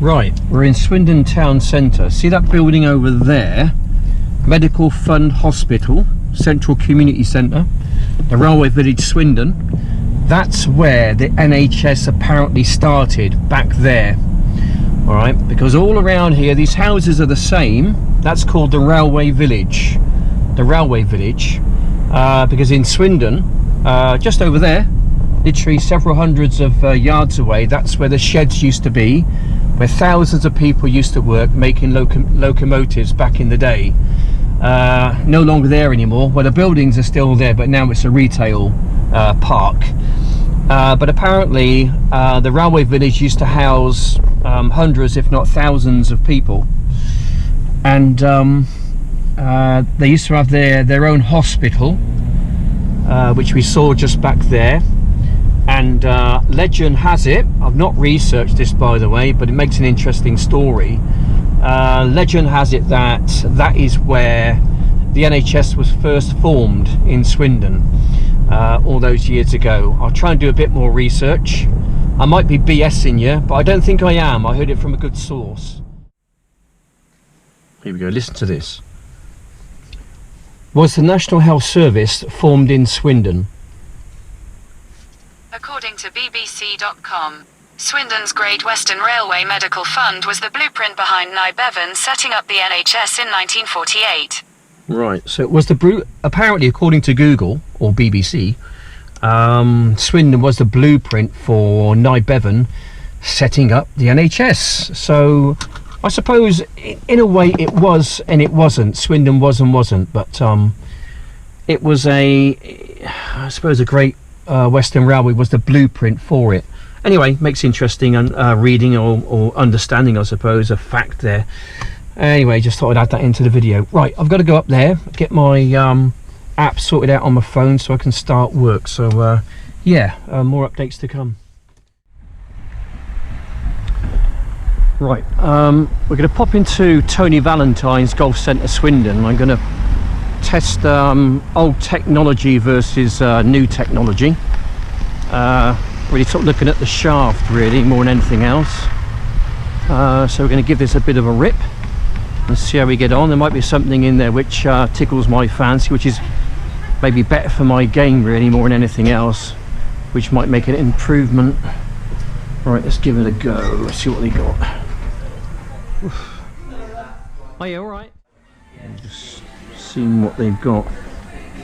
Right, we're in Swindon Town Centre. See that building over there? Medical Fund Hospital, Central Community Centre, the Railway Village, Swindon. That's where the NHS apparently started, back there. Alright, because all around here, these houses are the same. That's called the Railway Village. The Railway Village. Because in Swindon, just over there, literally several hundreds of yards away, that's where the sheds used to be, where thousands of people used to work making locomotives back in the day. No longer there anymore. Well, the buildings are still there, but now it's a retail park. But apparently the Railway Village used to house hundreds if not thousands of people, and they used to have their own hospital, which we saw just back there. And legend has it, I've not researched this by the way, but it makes an interesting story. Legend has it that that is where the NHS was first formed in Swindon all those years ago. I'll try and do a bit more research. I might be BSing you, but I don't think I am. I heard it from a good source. Here we go, listen to this. Was the National Health Service formed in Swindon? According to BBC.com, Swindon's Great Western Railway Medical Fund was the blueprint behind Nye Bevan setting up the NHS in 1948. Right, so it was apparently, according to Google or BBC, Swindon was the blueprint for Nye Bevan setting up the NHS. So I suppose in a way it was and it wasn't. Swindon was and wasn't, but it was I suppose a Great Western Railway was the blueprint for it. Anyway, makes interesting reading or understanding, I suppose, a fact there. Anyway, just thought I'd add that into the video. Right, I've got to go up there, get my app sorted out on my phone so I can start work. So yeah, more updates to come. Right, we're going to pop into Tony Valentine's Golf Centre, Swindon. I'm going to test old technology versus new technology. Really sort of looking at the shaft really more than anything else. So we're going to give this a bit of a rip and see how we get on. There might be something in there which tickles my fancy, which is maybe better for my game really more than anything else, which might make an improvement. Right, let's give it a go. Let's see what they got. Oof. Oh yeah, alright. Just seeing what they've got.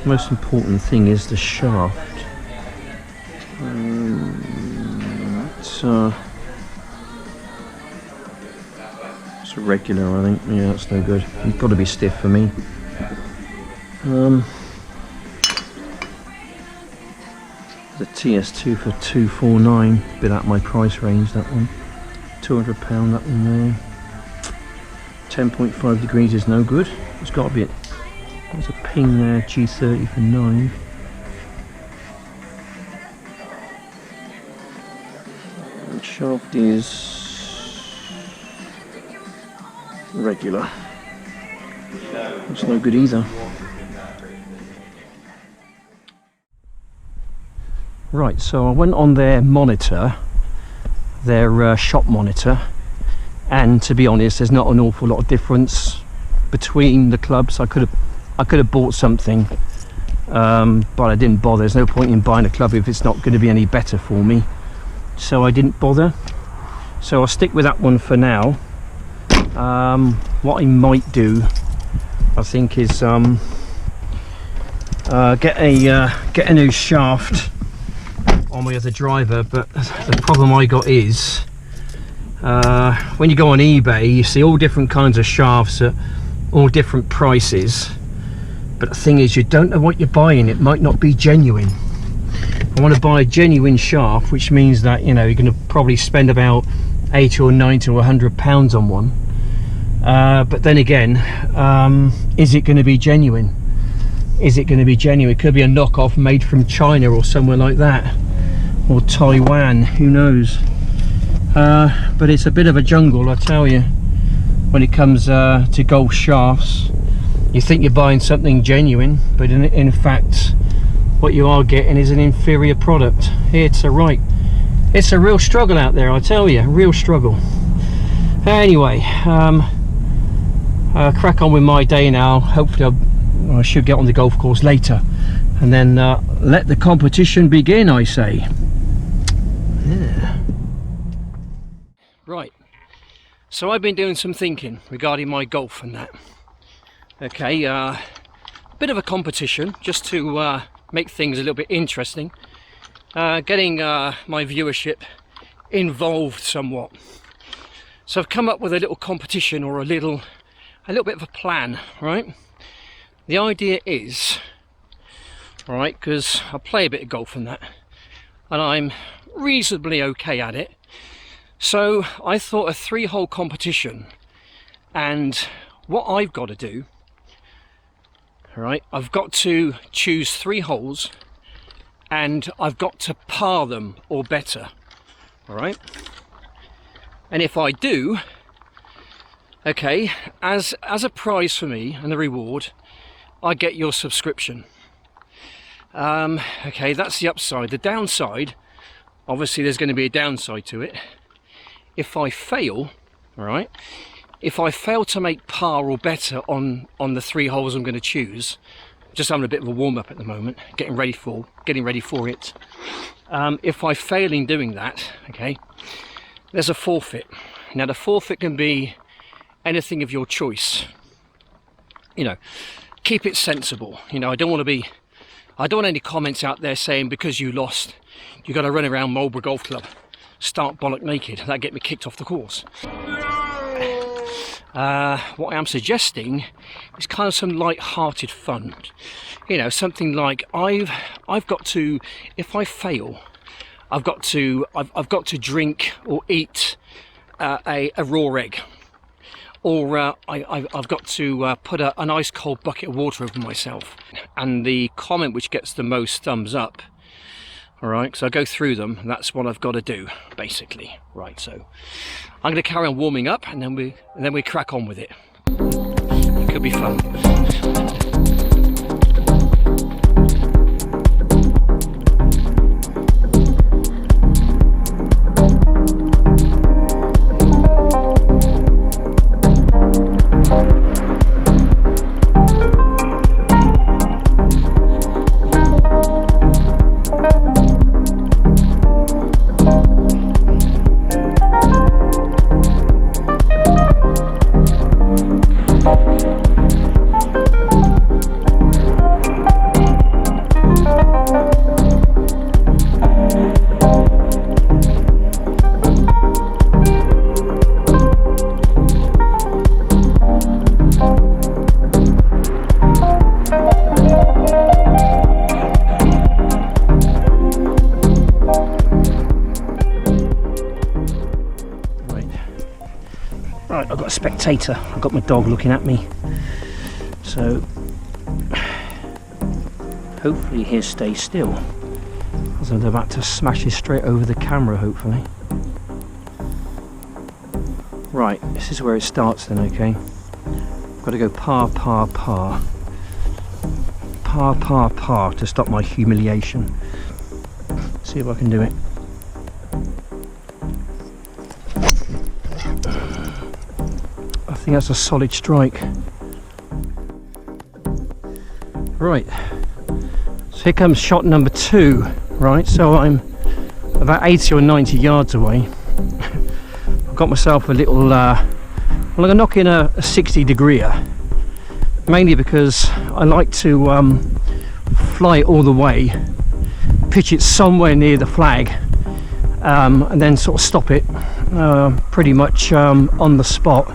The most important thing is the shaft. It's a regular, I think. Yeah, that's no good. It's got to be stiff for me. The TS2 for 249, bit out my price range. That one, £200. That one there. 10.5 degrees is no good. It's got to be. There's a ping there. G30 for 9. The shaft is regular. It's no good either. Right, so I went on their monitor, their shop monitor, and to be honest, there's not an awful lot of difference between the clubs. I could have bought something, but I didn't bother. There's no point in buying a club if it's not going to be any better for me, so I didn't bother. So I'll stick with that one for now. What I might do, I think, is get a new shaft on my other driver. But the problem I got is when you go on eBay, you see all different kinds of shafts at all different prices, but the thing is, you don't know what you're buying. It might not be genuine. I want to buy a genuine shaft, which means that, you know, you're going to probably spend about 80 or 90 or 100 pounds on one. But then again, is it going to be genuine? Is it going to be genuine? It could be a knockoff made from China or somewhere like that, or Taiwan, who knows. But it's a bit of a jungle, I tell you, when it comes to golf shafts. You think you're buying something genuine, but in fact what you are getting is an inferior product. It's a real struggle out there, I tell you, real struggle. Anyway, crack on with my day now. Hopefully I should get on the golf course later, and then let the competition begin, I say. Yeah. Right, so I've been doing some thinking regarding my golf and that. Okay, bit of a competition just to make things a little bit interesting, getting my viewership involved somewhat. So I've come up with a little competition, or a little bit of a plan, right? The idea is, right, because I play a bit of golf and that, and I'm reasonably okay at it. So I thought a 3-hole competition, and what I've got to do, right, I've got to choose 3 holes, and I've got to par them or better, all right? And if I do, okay, as a prize for me and the reward, I get your subscription. Okay, that's the upside. The downside, obviously there's going to be a downside to it. If I fail, all right, if I fail to make par or better on the 3 holes I'm going to choose, just having a bit of a warm-up at the moment, getting ready for it. If I fail in doing that, okay, there's a forfeit. Now the forfeit can be anything of your choice. You know, keep it sensible. You know, I don't want any comments out there saying because you lost, you got to run around Marlborough Golf Club, start bollock naked. That'd get me kicked off the course. What I am suggesting is kind of some light-hearted fun. You know, something like I've got to, if I fail, I've got to drink or eat a raw egg, or I've got to put an ice cold bucket of water over myself. And the comment which gets the most thumbs up, all right, so I go through them, and that's what I've got to do basically. Right, so I'm going to carry on warming up, and then we crack on with it. It could be fun. Right, I've got a spectator. I've got my dog looking at me. So hopefully he'll stay still, as I'm about to smash it straight over the camera, hopefully. Right, this is where it starts then, okay? I've got to go par, par, par. Par, par, par to stop my humiliation. See if I can do it. I think that's a solid strike. Right, so here comes shot number 2. Right, so I'm about 80 or 90 yards away. I've got myself a little, well, I'm going to knock in a 60 degreer, mainly because I like to fly it all the way, pitch it somewhere near the flag, and then sort of stop it pretty much on the spot.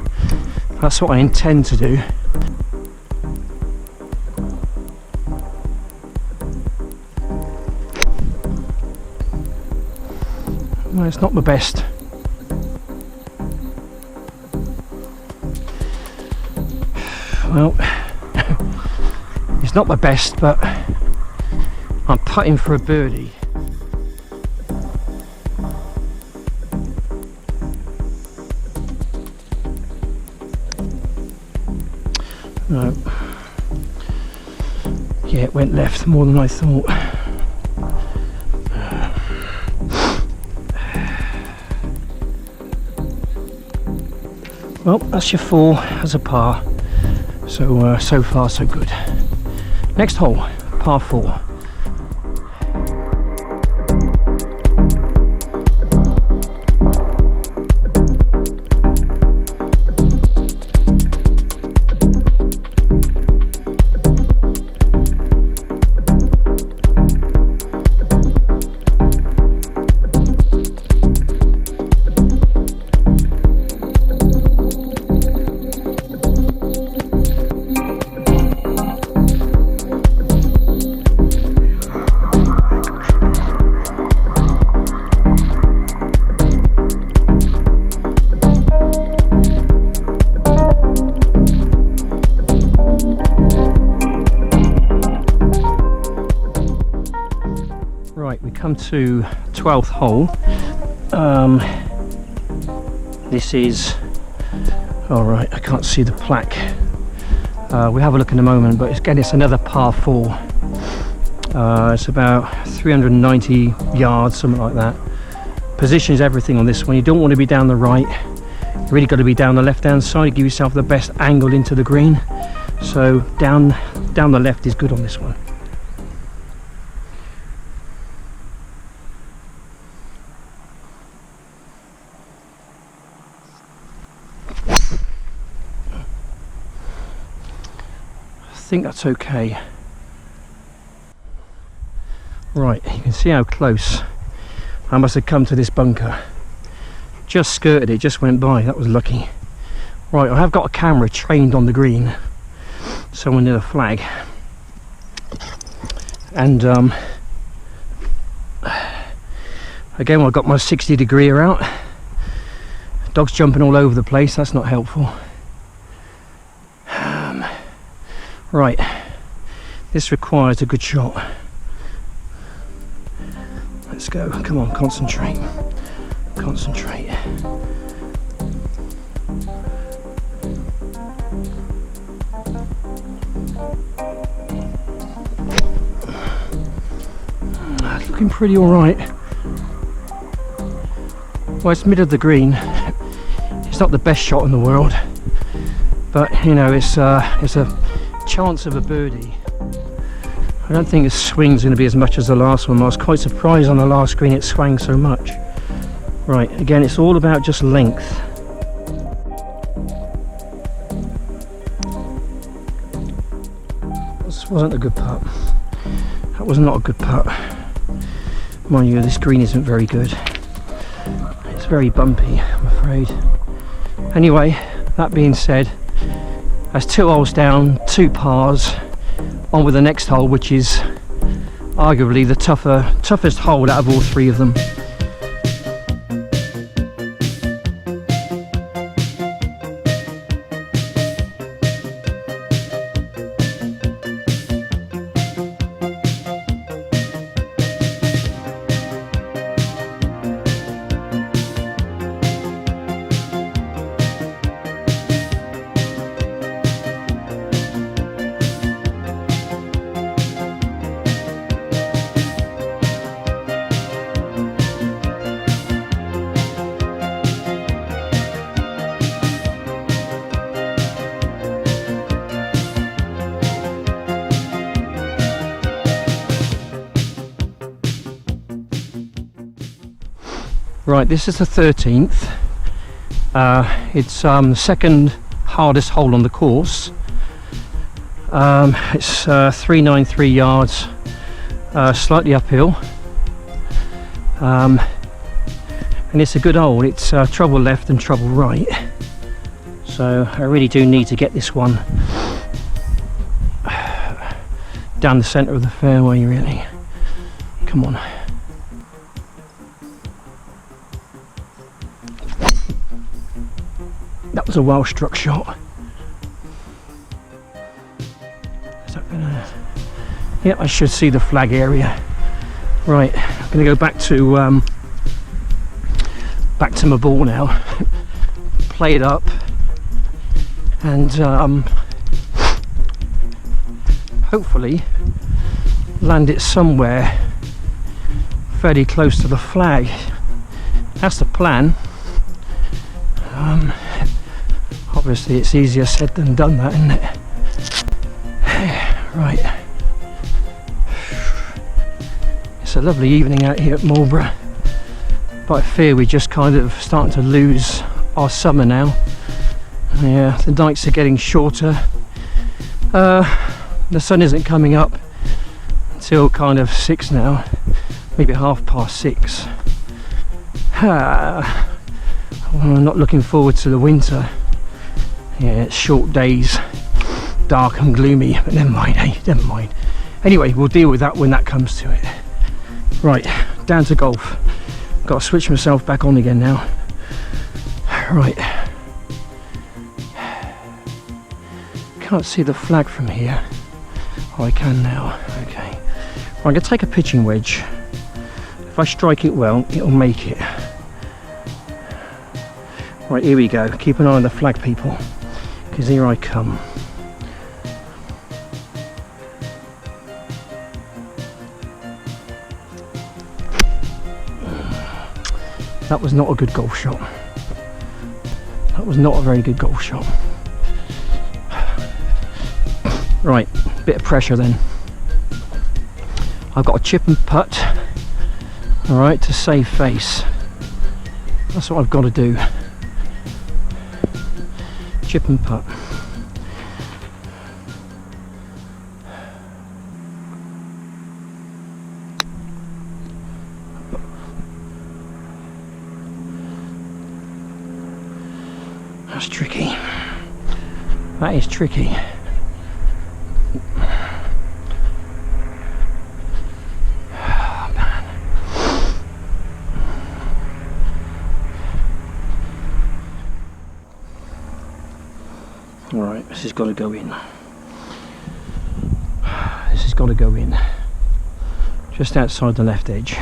That's what I intend to do. Well, it's not the best. Well, it's not my best, but I'm putting for a birdie. No. Yeah, it went left more than I thought. Well, that's your 4 as a par. So so far so good. Next hole, par 4. Right, we come to 12th hole. This is, all right, I can't see the plaque. We'll have a look in a moment, but again, it's another par 4. It's about 390 yards, something like that. Position is everything on this one. You don't want to be down the right. You really got to be down the left-hand side. Give yourself the best angle into the green. So down the left is good on this one. I think that's okay. Right, you can see how close I must have come to this bunker. Just skirted it, just went by. That was lucky. Right, I have got a camera trained on the green, somewhere near the flag, and again, I've got my 60-degree out. Dogs jumping all over the place. That's not helpful. Right, this requires a good shot. Let's go. Come on, concentrate. Concentrate. It's looking pretty all right. Well, it's mid of the green. It's not the best shot in the world, but you know, it's a chance of a birdie. I don't think this swing's going to be as much as the last one. I was quite surprised on the last green it swung so much. Right, again, it's all about just length. This wasn't a good putt. That was not a good putt. Mind you, this green isn't very good. It's very bumpy, I'm afraid. Anyway, that being said, that's 2 holes down, 2 pars. On with the next hole, which is arguably the toughest hole out of all 3 of them. Right, this is the 13th. It's the second hardest hole on the course. It's 393 yards, slightly uphill, and it's a good hole. It's trouble left and trouble right, so I really do need to get this one down the centre of the fairway, really. Come on. That was a well struck shot. Is that gonna... Yeah, I should see the flag area. Right, I'm gonna go back to my ball now. Play it up and hopefully land it somewhere fairly close to the flag. That's the plan. Obviously it's easier said than done, that, isn't it? Right. It's a lovely evening out here at Marlborough, but I fear we're just kind of starting to lose our summer now. Yeah, the nights are getting shorter. The sun isn't coming up until kind of 6 now, maybe 6:30. I'm not looking forward to the winter. Yeah, it's short days, dark and gloomy, but never mind, never mind. Anyway, we'll deal with that when that comes to it. Right, down to golf. Got to switch myself back on again now. Right. Can't see the flag from here. Oh, I can now. Okay. Right, I'm going to take a pitching wedge. If I strike it well, it'll make it. Right, here we go. Keep an eye on the flag, people, because here I come. That was not a good golf shot. That was not a very good golf shot. Right, bit of pressure then. I've got a chip and putt, alright, to save face. That's what I've got to do. Chip and putt. That's tricky. That is tricky. Oh, man. Alright, this has got to go in. This has got to go in. Just outside the left edge.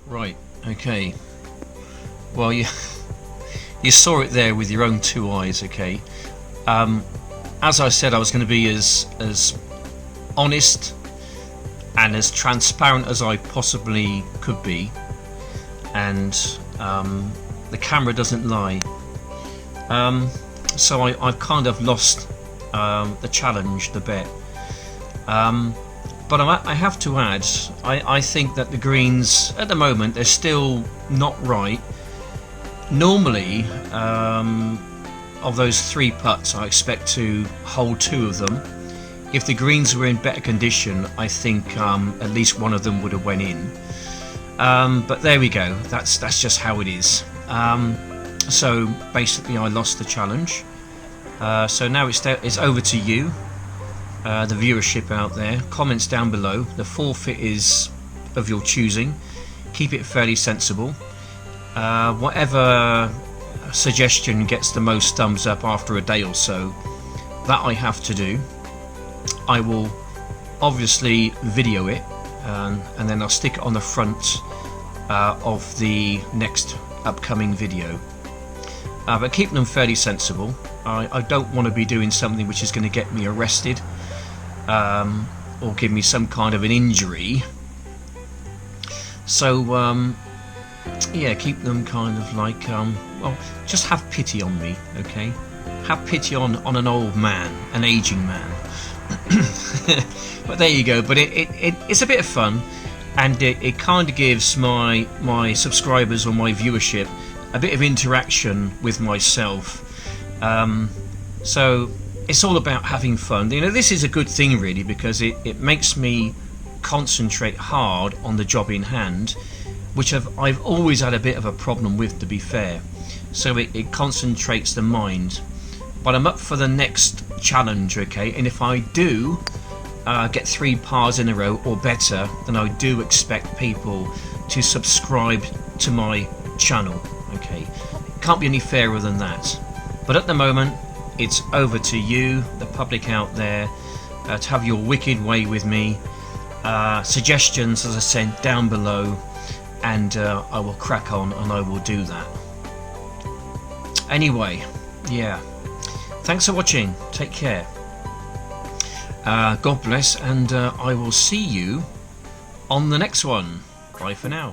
Right, okay. Well, you saw it there with your own 2 eyes, okay. As I said, I was going to be as honest and as transparent as I possibly could be, and the camera doesn't lie. So I've kind of lost the challenge, the bet. But I have to add, I think that the greens at the moment, they're still not right. Normally, of those 3 putts, I expect to hold 2 of them. If the greens were in better condition, I think at least one of them would have went in. But there we go, that's just how it is. So basically I lost the challenge. So now it's over to you. The viewership out there, comments down below. The forfeit is of your choosing. Keep it fairly sensible. Whatever suggestion gets the most thumbs up after a day or so, that I have to do. I will obviously video it, and then I'll stick it on the front of the next upcoming video. But keep them fairly sensible. I don't want to be doing something which is going to get me arrested, or give me some kind of an injury. So yeah, keep them kind of like well, just have pity on me, okay? Have pity on an old man, an aging man. But there you go. But it's a bit of fun, and it kind of gives my subscribers or my viewership a bit of interaction with myself. So it's all about having fun. You know, this is a good thing really, because it makes me concentrate hard on the job in hand, which I've always had a bit of a problem with, to be fair. So it concentrates the mind. But I'm up for the next challenge, okay? And if I do get 3 pars in a row or better, then I do expect people to subscribe to my channel, okay? Can't be any fairer than that. But at the moment, it's over to you, the public out there, to have your wicked way with me. Suggestions, as I said, down below, and I will crack on and I will do that. Anyway, yeah, thanks for watching. Take care. God bless, and I will see you on the next one. Bye for now.